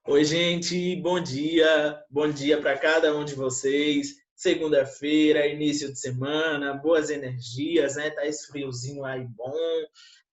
Oi, gente, bom dia para cada um de vocês. Segunda-feira, início de semana, boas energias, né? Tá esse friozinho aí bom,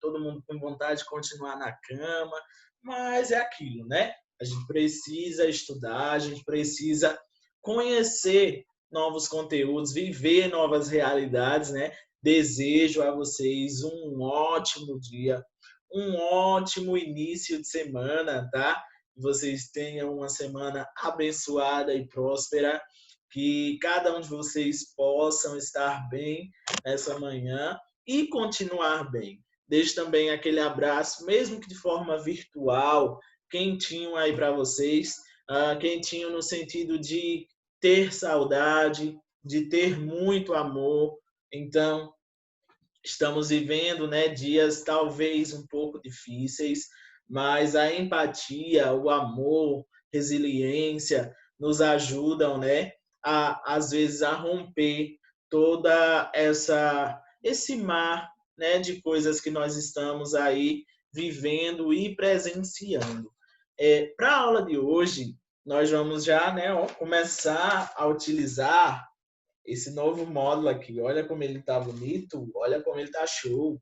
todo mundo com vontade de continuar na cama, mas é aquilo, né? A gente precisa estudar, a gente precisa conhecer novos conteúdos, viver novas realidades, né? Desejo a vocês um ótimo dia, um ótimo início de semana, tá? Vocês tenham uma semana abençoada e próspera, que cada um de vocês possam estar bem essa manhã e continuar bem. Deixo também aquele abraço, mesmo que de forma virtual, quentinho aí para vocês, quentinho no sentido de ter saudade, de ter muito amor. Então, estamos vivendo, né, dias talvez um pouco difíceis, mas a empatia, o amor, resiliência nos ajudam, né, às vezes a romper toda esse mar, né, de coisas que nós estamos aí vivendo e presenciando. Para a aula de hoje, nós vamos já, né, começar a utilizar esse novo módulo aqui. Olha como ele tá bonito, olha como ele tá show.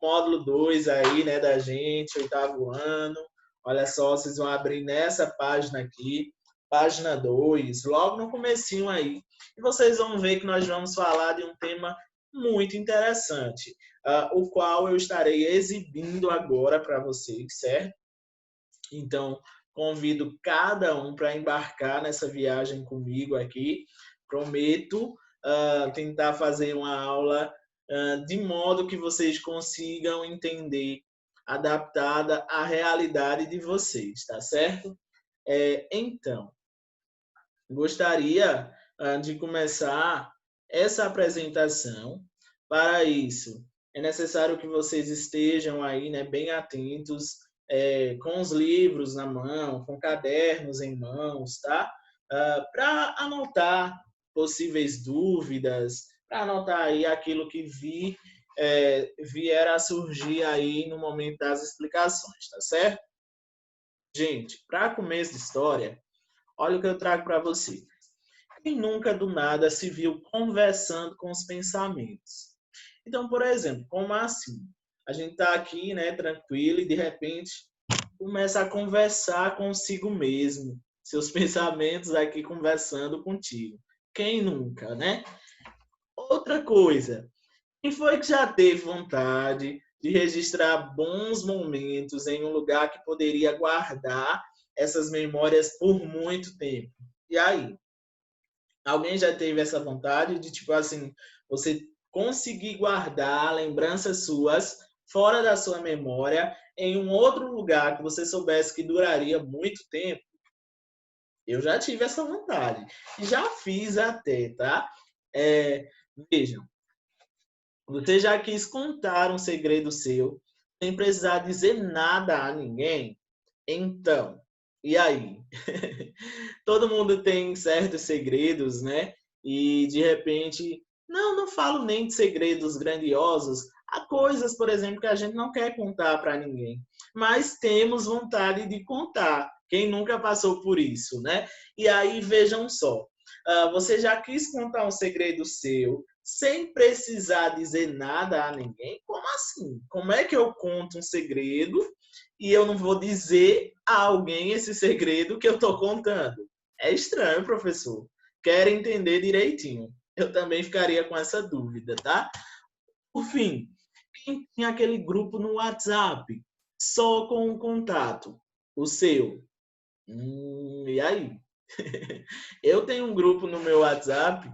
Módulo 2 aí, né, da gente, oitavo ano. Olha só, vocês vão abrir nessa página aqui, página 2, logo no comecinho aí. E vocês vão ver que nós vamos falar de um tema muito interessante, o qual eu estarei exibindo agora para vocês, certo? Então, convido cada um para embarcar nessa viagem comigo aqui. Prometo tentar fazer uma aula de modo que vocês consigam entender, adaptada à realidade de vocês, tá certo? Então, gostaria de começar essa apresentação. Para isso, é necessário que vocês estejam aí, né, bem atentos, com os livros na mão, com cadernos em mãos, tá? Para anotar possíveis dúvidas, para anotar aí aquilo que vier a surgir aí no momento das explicações, tá certo? Gente, para começo de história, olha o que eu trago para você. Quem nunca do nada se viu conversando com os pensamentos? Então, por exemplo, como assim? A gente está aqui, né, tranquilo, e de repente começa a conversar consigo mesmo, seus pensamentos aqui conversando contigo. Quem nunca, né? Outra coisa, quem foi que já teve vontade de registrar bons momentos em um lugar que poderia guardar essas memórias por muito tempo? E aí? Alguém já teve essa vontade de, tipo assim, você conseguir guardar lembranças suas fora da sua memória em um outro lugar que você soubesse que duraria muito tempo? Eu já tive essa vontade. Já fiz até, tá? Vejam, você já quis contar um segredo seu sem precisar dizer nada a ninguém? Então, e aí? Todo mundo tem certos segredos, né? E de repente, não falo nem de segredos grandiosos, há coisas, por exemplo, que a gente não quer contar para ninguém, mas temos vontade de contar. Quem nunca passou por isso, né? E aí vejam só, você já quis contar um segredo seu sem precisar dizer nada a ninguém? Como assim? Como é que eu conto um segredo e eu não vou dizer a alguém esse segredo que eu estou contando? É estranho, professor. Quero entender direitinho. Eu também ficaria com essa dúvida, tá? Por fim, quem tinha aquele grupo no WhatsApp só com um contato? O seu. E aí? Eu tenho um grupo no meu WhatsApp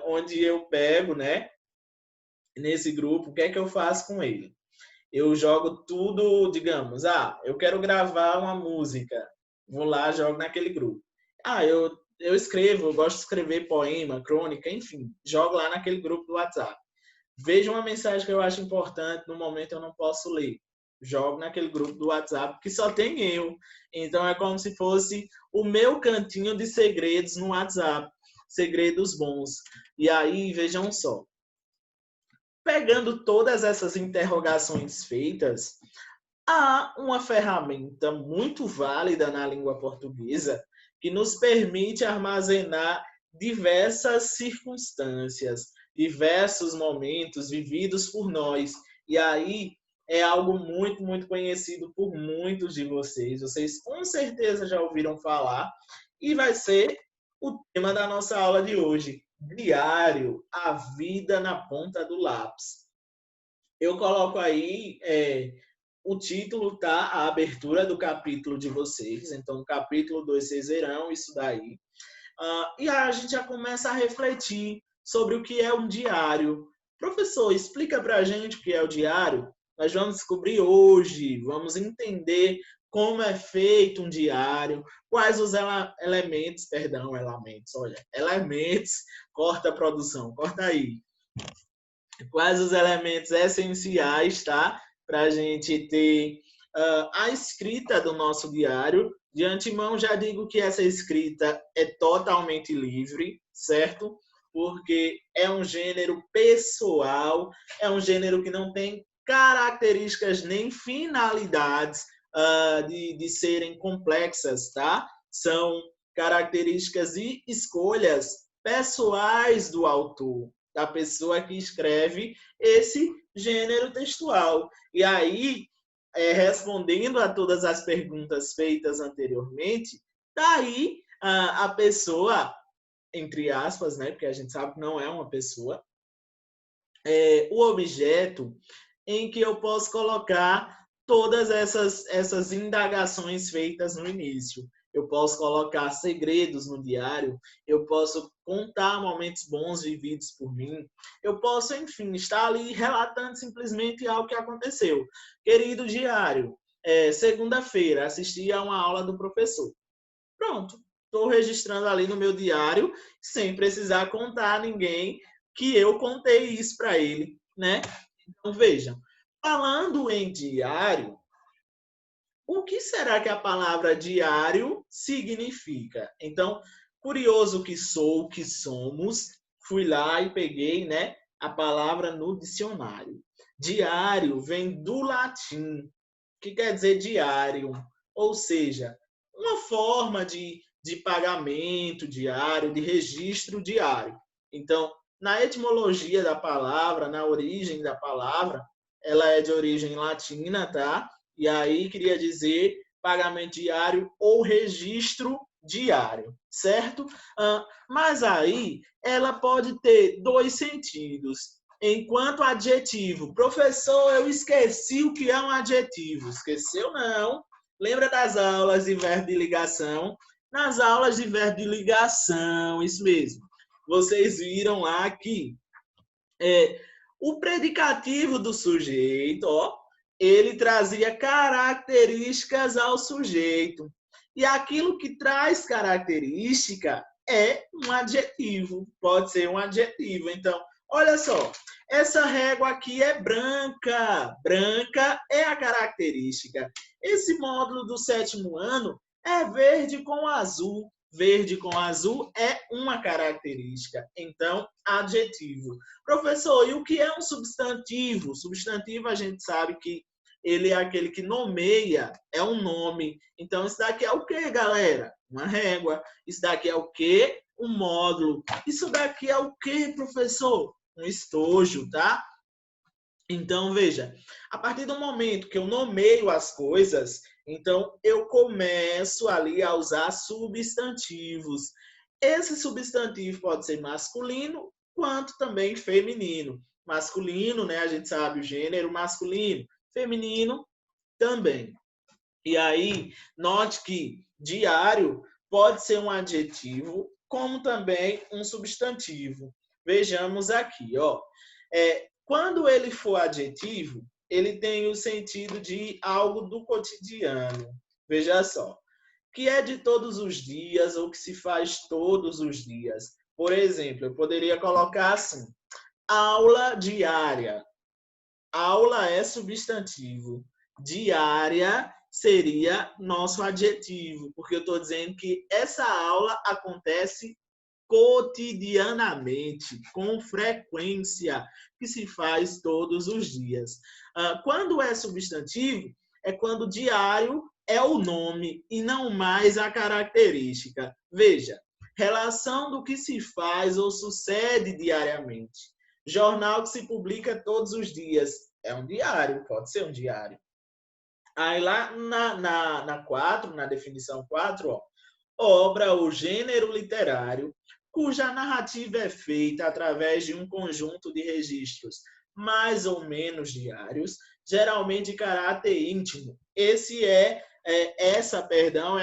onde eu pego, né? Nesse grupo, o que é que eu faço com ele? Eu jogo tudo, digamos, eu quero gravar uma música, vou lá, jogo naquele grupo. Eu escrevo, eu gosto de escrever poema, crônica, enfim, jogo lá naquele grupo do WhatsApp. Vejo uma mensagem que eu acho importante, no momento eu não posso ler. Jogo naquele grupo do WhatsApp que só tem eu. Então é como se fosse o meu cantinho de segredos no WhatsApp. Segredos bons. E aí, vejam só, pegando todas essas interrogações feitas, Há uma ferramenta muito válida na língua portuguesa que nos permite armazenar diversas circunstâncias, diversos momentos vividos por nós. E aí é algo muito, muito conhecido por muitos de vocês. Vocês com certeza já ouviram falar e vai ser o tema da nossa aula de hoje. Diário, a vida na ponta do lápis. Eu coloco aí o título, tá? A abertura do capítulo de vocês. Então, capítulo 2, vocês verão isso daí. E aí a gente já começa a refletir sobre o que é um diário. Professor, explica para a gente o que é o diário. Nós vamos descobrir hoje, vamos entender como é feito um diário, quais os elementos, elementos, corta a produção, corta aí, quais os elementos essenciais, tá? Para a gente ter a escrita do nosso diário. De antemão, já digo que essa escrita é totalmente livre, certo? Porque é um gênero pessoal, é um gênero que não tem características nem finalidades de serem complexas, tá? São características e escolhas pessoais do autor, da pessoa que escreve esse gênero textual. E aí, respondendo a todas as perguntas feitas anteriormente, daí a pessoa, entre aspas, né, porque a gente sabe que não é uma pessoa, o objeto em que eu posso colocar todas essas indagações feitas no início. Eu posso colocar segredos no diário, eu posso contar momentos bons vividos por mim, eu posso, enfim, estar ali relatando simplesmente algo que aconteceu. Querido diário, segunda-feira assisti a uma aula do professor. Pronto, estou registrando ali no meu diário, sem precisar contar a ninguém que eu contei isso para ele, né? Então, vejam, falando em diário, o que será que a palavra diário significa? Então, curioso que sou, que somos, fui lá e peguei, né, a palavra no dicionário. Diário vem do latim, que quer dizer diário, ou seja, uma forma de pagamento diário, de registro diário. Então, na etimologia da palavra, na origem da palavra, ela é de origem latina, tá? E aí queria dizer pagamento diário ou registro diário, certo? Mas aí ela pode ter dois sentidos. Enquanto adjetivo, professor, eu esqueci o que é um adjetivo. Esqueceu não? Lembra das aulas de verbo de ligação? Nas aulas de verbo de ligação, isso mesmo. Vocês viram lá que o predicativo do sujeito, ó, ele trazia características ao sujeito. E aquilo que traz característica é um adjetivo, pode ser um adjetivo. Então, olha só, essa régua aqui é branca. Branca é a característica. Esse módulo do 7º ano é verde com azul. Verde com azul é uma característica. Então, adjetivo. Professor, e o que é um substantivo? Substantivo a gente sabe que ele é aquele que nomeia, é um nome. Então, isso daqui é o quê, galera? Uma régua. Isso daqui é o quê? Um módulo. Isso daqui é o quê, professor? Um estojo, tá? Então, veja, a partir do momento que eu nomeio as coisas, então eu começo ali a usar substantivos. Esse substantivo pode ser masculino, quanto também feminino. Masculino, né, a gente sabe o gênero masculino, feminino também. E aí, note que diário pode ser um adjetivo, como também um substantivo. Vejamos aqui, ó. Quando ele for adjetivo, ele tem o sentido de algo do cotidiano. Veja só, que é de todos os dias ou que se faz todos os dias. Por exemplo, eu poderia colocar assim: aula diária. Aula é substantivo. Diária seria nosso adjetivo, porque eu estou dizendo que essa aula acontece cotidianamente, com frequência, que se faz todos os dias. Quando é substantivo, é quando diário é o nome e não mais a característica. Veja, relação do que se faz ou sucede diariamente. Jornal que se publica todos os dias. É um diário, pode ser um diário. Aí lá na 4, na definição 4, ó, obra ou gênero literário cuja narrativa é feita através de um conjunto de registros mais ou menos diários, geralmente de caráter íntimo. Essa é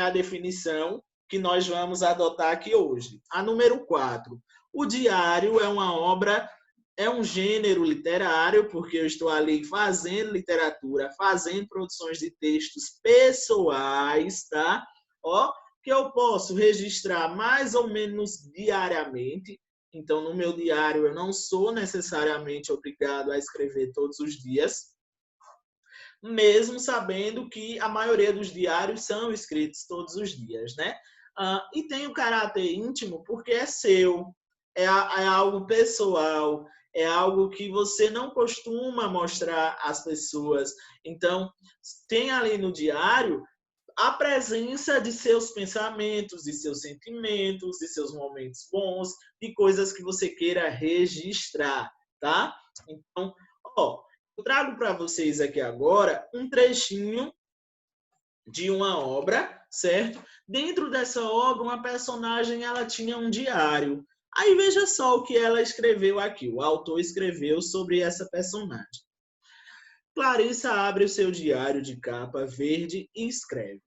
a definição que nós vamos adotar aqui hoje. A número 4. O diário é uma obra, é um gênero literário, porque eu estou ali fazendo literatura, fazendo produções de textos pessoais, tá? Ó, que eu posso registrar mais ou menos diariamente. Então, no meu diário, eu não sou necessariamente obrigado a escrever todos os dias, mesmo sabendo que a maioria dos diários são escritos todos os dias, né? E tem o caráter íntimo porque é seu, é algo pessoal, é algo que você não costuma mostrar às pessoas. Então, tem ali no diário a presença de seus pensamentos, de seus sentimentos, de seus momentos bons, de coisas que você queira registrar, tá? Então, ó, eu trago para vocês aqui agora um trechinho de uma obra, certo? Dentro dessa obra, uma personagem ela tinha um diário. Aí veja só o que ela escreveu aqui. O autor escreveu sobre essa personagem. Clarissa abre o seu diário de capa verde e escreve: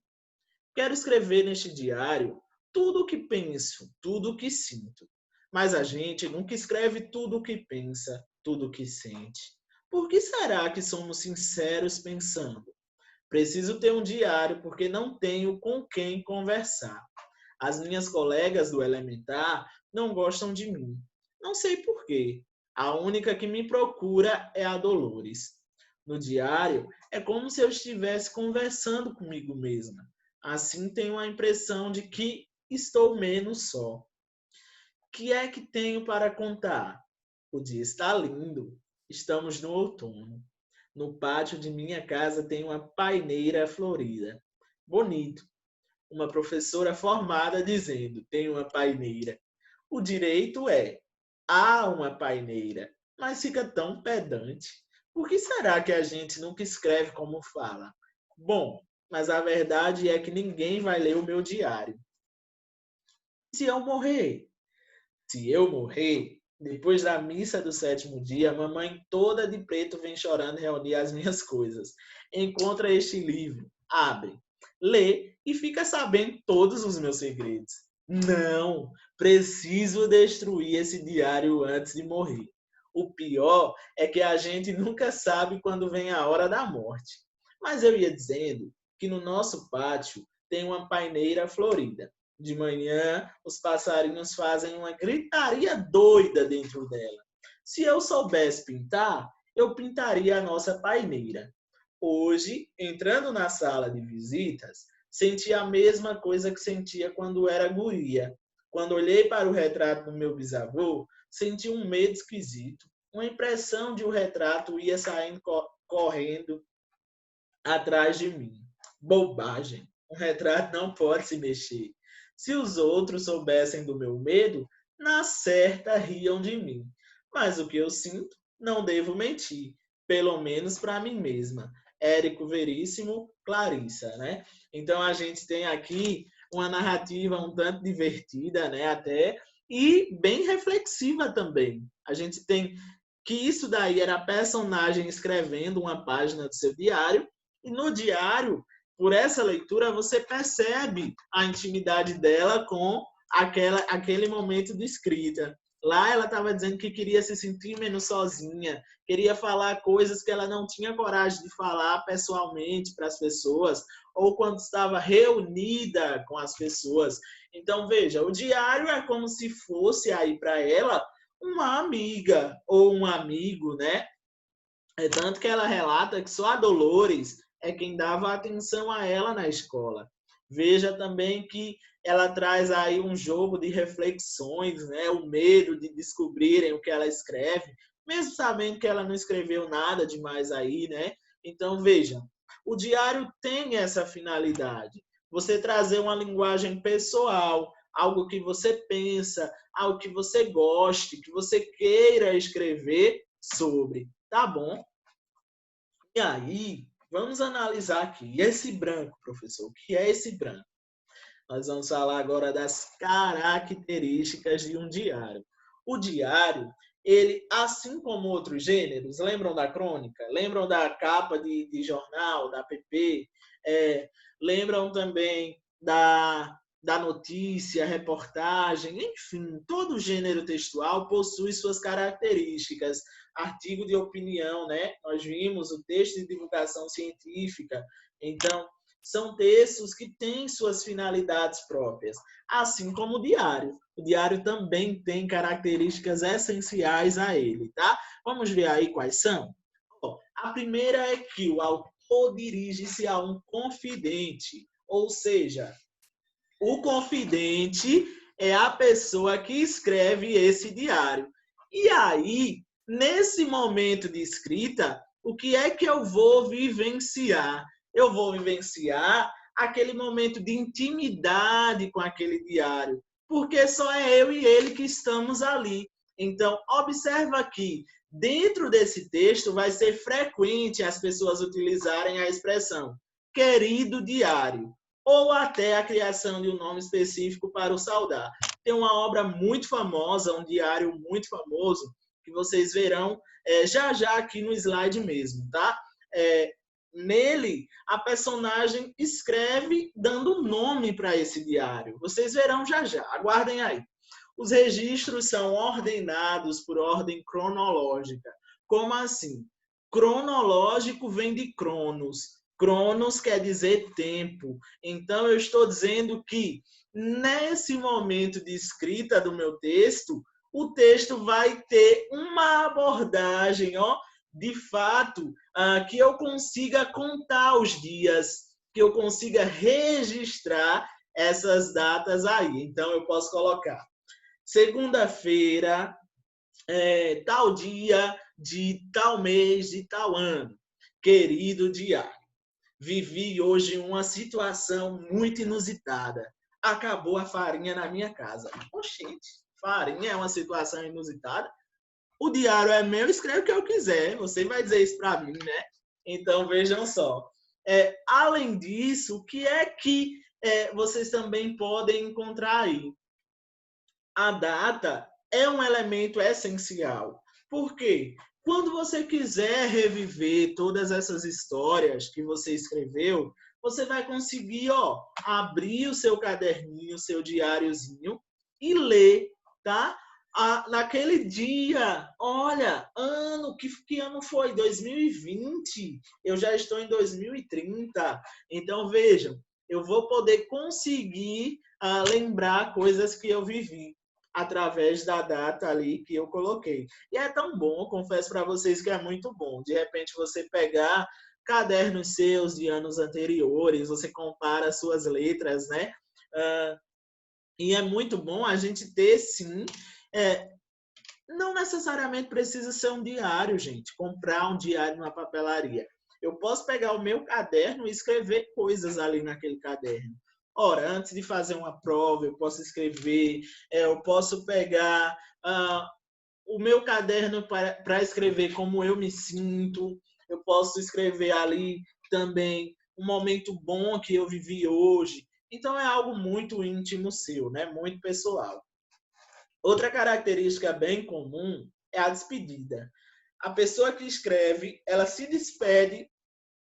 quero escrever neste diário tudo o que penso, tudo o que sinto. Mas a gente nunca escreve tudo o que pensa, tudo o que sente. Por que será que somos sinceros pensando? Preciso ter um diário porque não tenho com quem conversar. As minhas colegas do elementar não gostam de mim. Não sei por quê. A única que me procura é a Dolores. No diário, é como se eu estivesse conversando comigo mesma. Assim tenho a impressão de que estou menos só. Que é que tenho para contar? O dia está lindo. Estamos no outono. No pátio de minha casa tem uma paineira florida. Bonito. Uma professora formada dizendo: tem uma paineira. O direito é: há uma paineira. Mas fica tão pedante. Por que será que a gente nunca escreve como fala? Bom, mas a verdade é que ninguém vai ler o meu diário. Se eu morrer? Se eu morrer, depois da missa do 7º dia, a mamãe toda de preto vem chorando reunir as minhas coisas. Encontra este livro, abre, lê e fica sabendo todos os meus segredos. Não, preciso destruir esse diário antes de morrer. O pior é que a gente nunca sabe quando vem a hora da morte. Mas eu ia dizendo que no nosso pátio tem uma paineira florida. De manhã, os passarinhos fazem uma gritaria doida dentro dela. Se eu soubesse pintar, eu pintaria a nossa paineira. Hoje, entrando na sala de visitas, senti a mesma coisa que sentia quando era guria. Quando olhei para o retrato do meu bisavô, senti um medo esquisito, uma impressão de o retrato ia saindo correndo atrás de mim. Bobagem! Um retrato não pode se mexer. Se os outros soubessem do meu medo, na certa riam de mim. Mas o que eu sinto, não devo mentir, pelo menos para mim mesma. Érico Veríssimo, Clarissa, né? Então a gente tem aqui uma narrativa um tanto divertida, né, até, e bem reflexiva também. A gente tem que isso daí era a personagem escrevendo uma página do seu diário, e no diário, por essa leitura, você percebe a intimidade dela com aquele momento de escrita. Lá ela estava dizendo que queria se sentir menos sozinha, queria falar coisas que ela não tinha coragem de falar pessoalmente para as pessoas, ou quando estava reunida com as pessoas. Então, veja, o diário é como se fosse aí para ela uma amiga ou um amigo, né? É tanto que ela relata que só a Dolores é quem dava atenção a ela na escola. Veja também que ela traz aí um jogo de reflexões, né? O medo de descobrirem o que ela escreve, mesmo sabendo que ela não escreveu nada demais aí, né? Então, veja, O diário tem essa finalidade. Você trazer uma linguagem pessoal, algo que você pensa, algo que você goste, que você queira escrever sobre, tá bom? E aí, vamos analisar aqui. E esse branco, professor, o que é esse branco? Nós vamos falar agora das características de um diário. O diário, ele, assim como outros gêneros, lembram da crônica? Lembram da capa de jornal, da PP? Lembram também da notícia, reportagem, enfim, todo gênero textual possui suas características. Artigo de opinião, né? Nós vimos o texto de divulgação científica. Então, são textos que têm suas finalidades próprias, assim como o diário. O diário também tem características essenciais a ele, tá? Vamos ver aí quais são? A primeira é que o autor dirige-se a um confidente, ou seja, o confidente é a pessoa que escreve esse diário. E aí, nesse momento de escrita, o que é que eu vou vivenciar? Eu vou vivenciar aquele momento de intimidade com aquele diário, porque só é eu e ele que estamos ali. Então, observa aqui, dentro desse texto vai ser frequente as pessoas utilizarem a expressão querido diário, ou até a criação de um nome específico para o saudar. Tem uma obra muito famosa, um diário muito famoso, que vocês verão já já aqui no slide mesmo, tá? Nele, a personagem escreve dando nome para esse diário. Vocês verão já já, aguardem aí. Os registros são ordenados por ordem cronológica. Como assim? Cronológico vem de cronos. Cronos quer dizer tempo. Então, eu estou dizendo que, nesse momento de escrita do meu texto, o texto vai ter uma abordagem, de fato, que eu consiga contar os dias, que eu consiga registrar essas datas aí. Então, eu posso colocar segunda-feira, tal dia, de tal mês, de tal ano. Querido diário, vivi hoje uma situação muito inusitada. Acabou a farinha na minha casa. Oxente, farinha é uma situação inusitada? O diário é meu, escreve o que eu quiser. Você vai dizer isso para mim, né? Então, vejam só. Além disso, o que é que vocês também podem encontrar aí? A data é um elemento essencial. Por quê? Quando você quiser reviver todas essas histórias que você escreveu, você vai conseguir, abrir o seu caderninho, o seu diáriozinho e ler, tá? Naquele dia, olha, que ano foi? 2020. Eu já estou em 2030. Então, vejam, eu vou poder conseguir lembrar coisas que eu vivi através da data ali que eu coloquei. E é tão bom, confesso para vocês que é muito bom. De repente você pegar cadernos seus de anos anteriores, você compara suas letras, né? E é muito bom a gente ter, sim, não necessariamente precisa ser um diário, gente, comprar um diário numa papelaria. Eu posso pegar o meu caderno e escrever coisas ali naquele caderno. Ora, antes de fazer uma prova, eu posso escrever, eu posso pegar o meu caderno para escrever como eu me sinto, eu posso escrever ali também um momento bom que eu vivi hoje. Então, é algo muito íntimo seu, né? Muito pessoal. Outra característica bem comum é a despedida. A pessoa que escreve, ela se despede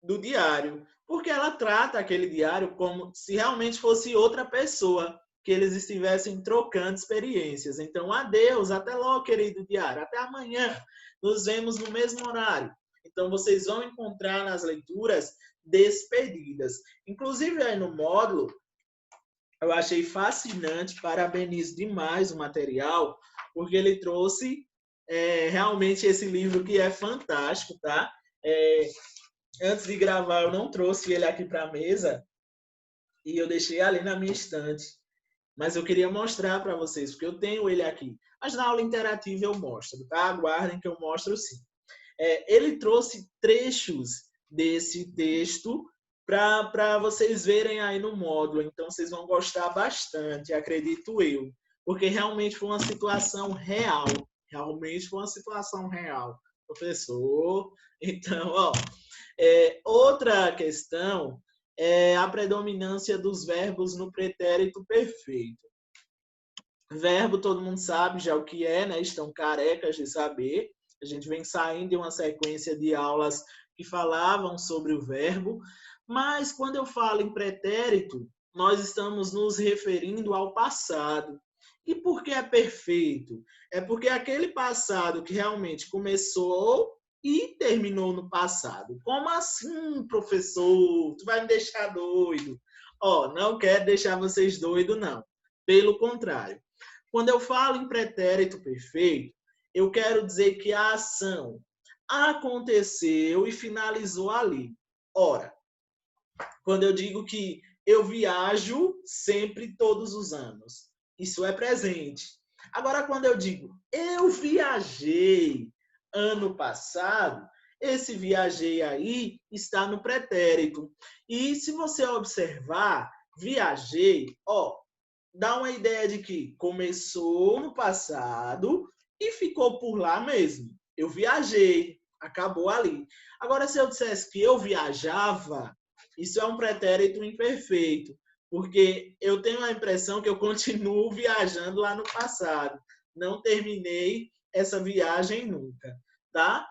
do diário, porque ela trata aquele diário como se realmente fosse outra pessoa, que eles estivessem trocando experiências. Então, adeus, até logo, querido diário, até amanhã, nos vemos no mesmo horário. Então, vocês vão encontrar nas leituras despedidas. Inclusive, aí no módulo, eu achei fascinante, parabenizo demais o material, porque ele trouxe realmente esse livro que é fantástico, tá? Antes de gravar, eu não trouxe ele aqui para a mesa e eu deixei ali na minha estante. Mas eu queria mostrar para vocês, porque eu tenho ele aqui. Mas na aula interativa eu mostro, tá? Aguardem que eu mostro sim. Ele trouxe trechos desse texto para vocês verem aí no módulo. Então, vocês vão gostar bastante, acredito eu. Porque realmente foi uma situação real. Realmente foi uma situação real, professor. Então, ó, outra questão é a predominância dos verbos no pretérito perfeito. Verbo, todo mundo sabe já o que é, né? Estão carecas de saber. A gente vem saindo de uma sequência de aulas que falavam sobre o verbo, mas quando eu falo em pretérito, nós estamos nos referindo ao passado. E por que é perfeito? É porque aquele passado que realmente começou e terminou no passado. Como assim, professor? Tu vai me deixar doido? Ó, não quero deixar vocês doidos, não. Pelo contrário. Quando eu falo em pretérito perfeito, eu quero dizer que a ação aconteceu e finalizou ali. Ora, quando eu digo que eu viajo sempre, todos os anos, isso é presente. Agora, quando eu digo eu viajei ano passado, esse viajei aí está no pretérito. E se você observar, viajei, ó, dá uma ideia de que começou no passado e ficou por lá mesmo. Eu viajei, acabou ali. Agora, se eu dissesse que eu viajava, isso é um pretérito imperfeito, porque eu tenho a impressão que eu continuo viajando lá no passado. Não terminei essa viagem nunca, tá?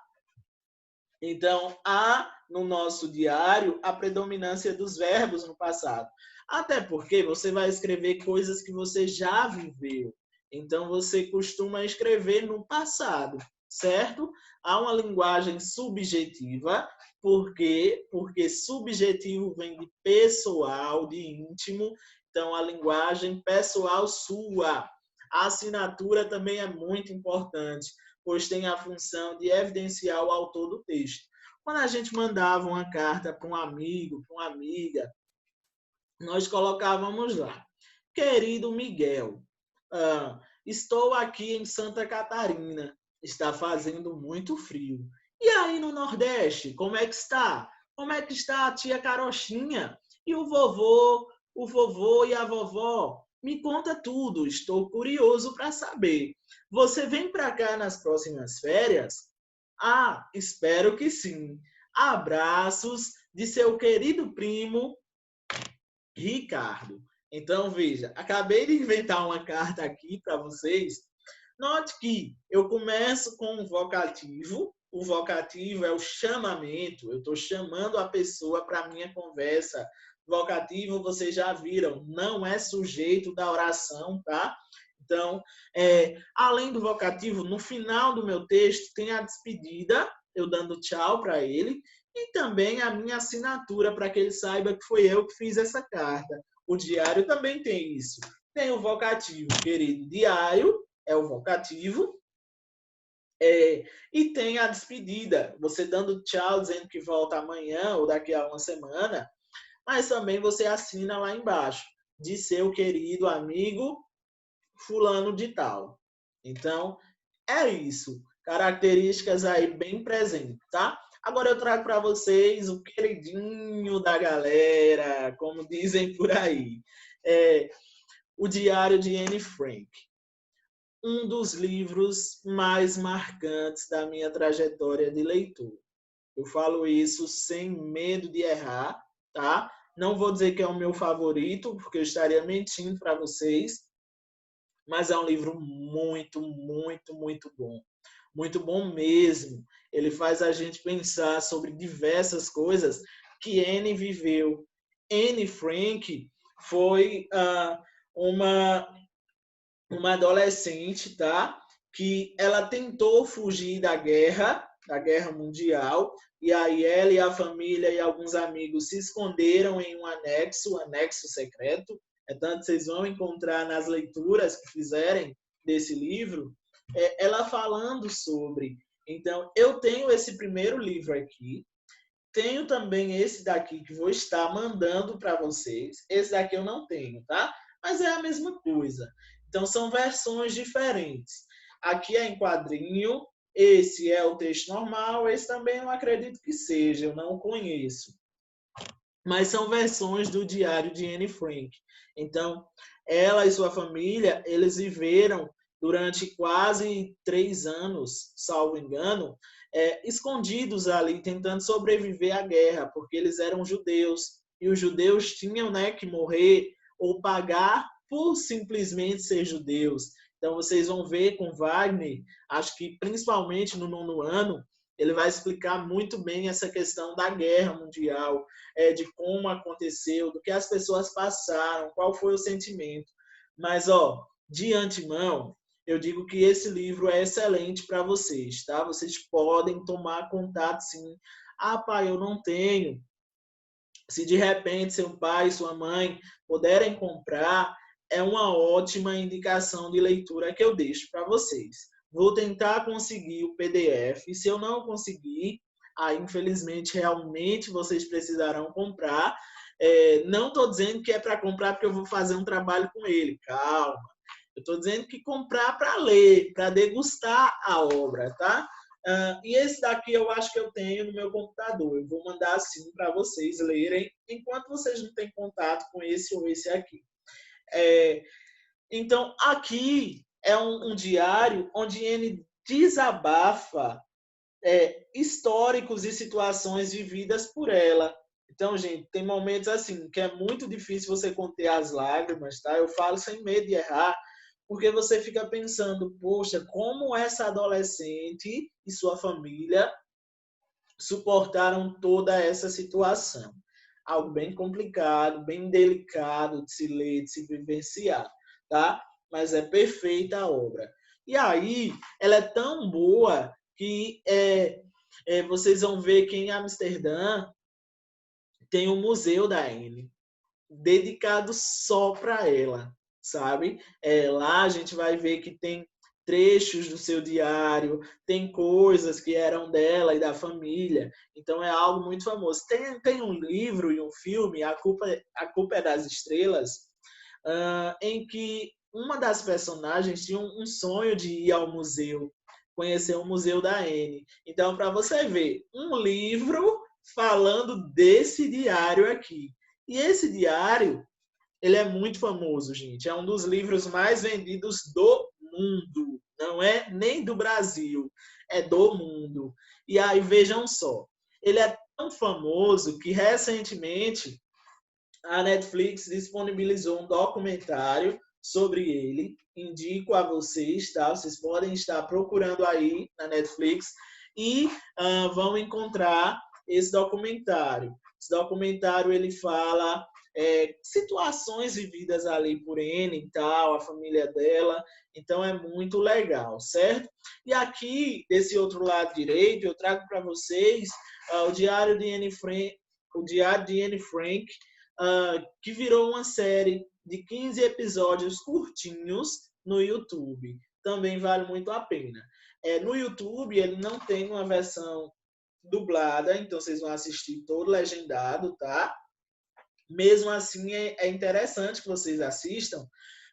Então, há no nosso diário a predominância dos verbos no passado. Até porque você vai escrever coisas que você já viveu. Então, você costuma escrever no passado, certo? Há uma linguagem subjetiva, porque subjetivo vem de pessoal, de íntimo. Então, a linguagem pessoal sua. A assinatura também é muito importante, pois tem a função de evidenciar o autor do texto. Quando a gente mandava uma carta para um amigo, para uma amiga, nós colocávamos lá: querido Miguel, estou aqui em Santa Catarina, está fazendo muito frio. E aí no Nordeste, como é que está? Como é que está a tia Carochinha? E o vovô e a vovó? Me conta tudo, estou curioso para saber. Você vem para cá nas próximas férias? Ah, espero que sim. Abraços de seu querido primo Ricardo. Então, veja, acabei de inventar uma carta aqui para vocês. Note que eu começo com um vocativo. O vocativo é o chamamento. Eu estou chamando a pessoa para a minha conversa. Vocativo, vocês já viram, não é sujeito da oração, tá? Então, além do vocativo, no final do meu texto tem a despedida, eu dando tchau para ele, e também a minha assinatura para que ele saiba que foi eu que fiz essa carta. O diário também tem isso. Tem o vocativo, querido. Diário é o vocativo. E tem a despedida, você dando tchau, dizendo que volta amanhã ou daqui a uma semana, mas também você assina lá embaixo, de seu querido amigo fulano de tal. Então, é isso. Características aí bem presentes, tá? Agora eu trago para vocês o queridinho da galera, como dizem por aí. O Diário de Anne Frank. Um dos livros mais marcantes da minha trajetória de leitura. Eu falo isso sem medo de errar, tá? Não vou dizer que é o meu favorito, porque eu estaria mentindo para vocês, mas é um livro muito, muito, muito bom. Muito bom mesmo. Ele faz a gente pensar sobre diversas coisas que Anne viveu. Anne Frank foi uma adolescente, tá? Que ela tentou fugir da Guerra Mundial, e aí ela e a família e alguns amigos se esconderam em um anexo secreto. Tanto vocês vão encontrar nas leituras que fizerem desse livro, ela falando sobre. Então, eu tenho esse primeiro livro aqui, tenho também esse daqui que vou estar mandando para vocês. Esse daqui eu não tenho, tá? Mas é a mesma coisa. Então, são versões diferentes. Aqui é em quadrinho, esse é o texto normal, esse também eu acredito que seja, eu não conheço. Mas são versões do diário de Anne Frank. Então, ela e sua família, eles viveram durante quase 3 anos, salvo engano, escondidos ali, tentando sobreviver à guerra, porque eles eram judeus. E os judeus tinham, né, que morrer ou pagar por simplesmente ser judeus. Então, vocês vão ver com Wagner, acho que principalmente no 9º ano, ele vai explicar muito bem essa questão da guerra mundial, de como aconteceu, do que as pessoas passaram, qual foi o sentimento. Mas, de antemão, eu digo que esse livro é excelente para vocês, tá? Vocês podem tomar contato, sim. Ah, pai, eu não tenho. Se de repente seu pai e sua mãe puderem comprar, é uma ótima indicação de leitura que eu deixo para vocês. Vou tentar conseguir o PDF. Se eu não conseguir, aí infelizmente realmente vocês precisarão comprar. Não estou dizendo que é para comprar porque eu vou fazer um trabalho com ele. Calma. Eu estou dizendo que comprar para ler, para degustar a obra, tá? E esse daqui eu acho que eu tenho no meu computador. Eu vou mandar assim para vocês lerem, enquanto vocês não têm contato com esse ou esse aqui. Então, aqui é um diário onde ele desabafa históricos e situações vividas por ela. Então, gente, tem momentos assim que é muito difícil você conter as lágrimas, tá? Eu falo sem medo de errar, porque você fica pensando, poxa, como essa adolescente e sua família suportaram toda essa situação. Algo bem complicado, bem delicado de se ler, de se vivenciar, tá? Mas é perfeita a obra. E aí, ela é tão boa que vocês vão ver que em Amsterdã tem um museu da Anne, dedicado só para ela, sabe? Lá a gente vai ver que tem trechos do seu diário, tem coisas que eram dela e da família, então é algo muito famoso. Tem um livro e um filme, A Culpa é das Estrelas, em que uma das personagens tinha um sonho de ir ao museu, conhecer o Museu da Anne. Então, para você ver, um livro falando desse diário aqui. E esse diário, ele é muito famoso, gente. É um dos livros mais vendidos do mundo. Não é nem do Brasil, é do mundo. E aí, vejam só. Ele é tão famoso que, recentemente, a Netflix disponibilizou um documentário sobre ele. Indico a vocês, tá? Vocês podem estar procurando aí na Netflix e vão encontrar esse documentário. Esse documentário ele fala situações vividas ali por Anne e tal, a família dela. Então é muito legal, certo? E aqui, desse outro lado direito, eu trago para vocês o Diário de Anne Frank, que virou uma série de 15 episódios curtinhos no YouTube. Também vale muito a pena. No YouTube, ele não tem uma versão dublada, então vocês vão assistir todo legendado, tá? Mesmo assim, é interessante que vocês assistam,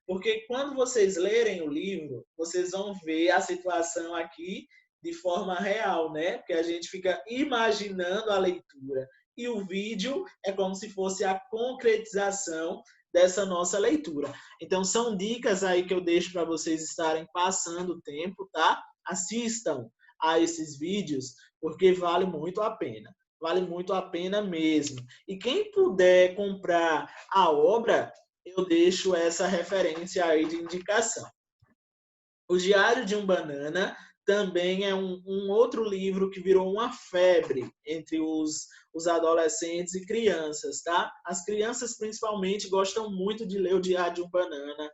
porque quando vocês lerem o livro, vocês vão ver a situação aqui de forma real, né? Porque a gente fica imaginando a leitura. E o vídeo é como se fosse a concretização dessa nossa leitura. Então, são dicas aí que eu deixo para vocês estarem passando o tempo, tá? Assistam a esses vídeos, porque vale muito a pena. Vale muito a pena mesmo. E quem puder comprar a obra, eu deixo essa referência aí de indicação. O Diário de um Banana também é um outro livro que virou uma febre entre os adolescentes e crianças, tá? As crianças, principalmente, gostam muito de ler o Diário de um Banana.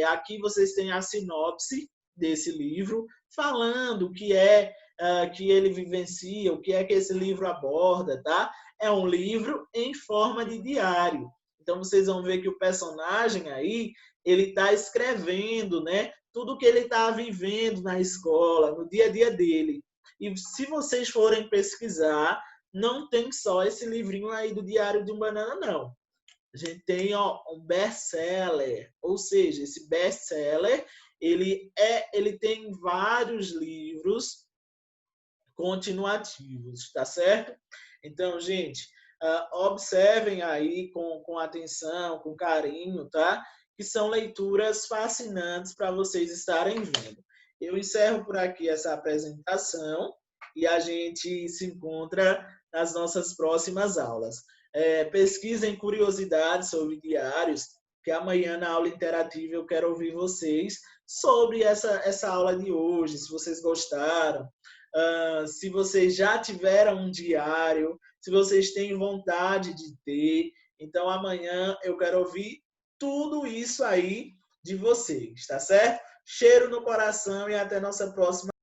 Aqui vocês têm a sinopse desse livro, falando o que é que ele vivencia, o que é que esse livro aborda, tá? É um livro em forma de diário. Então, vocês vão ver que o personagem aí, ele está escrevendo, né? Tudo que ele está vivendo na escola, no dia a dia dele. E se vocês forem pesquisar, não tem só esse livrinho aí do Diário de um Banana, não. A gente tem um best-seller, ou seja, esse best-seller ele tem vários livros continuativos, tá certo? Então, gente, observem aí com atenção, com carinho, tá? Que são leituras fascinantes para vocês estarem vendo. Eu encerro por aqui essa apresentação e a gente se encontra nas nossas próximas aulas. Pesquisem curiosidades sobre diários, que amanhã na aula interativa eu quero ouvir vocês sobre essa aula de hoje, se vocês gostaram, se vocês já tiveram um diário, se vocês têm vontade de ter. Então, amanhã eu quero ouvir tudo isso aí de vocês, tá certo? Cheiro no coração e até nossa próxima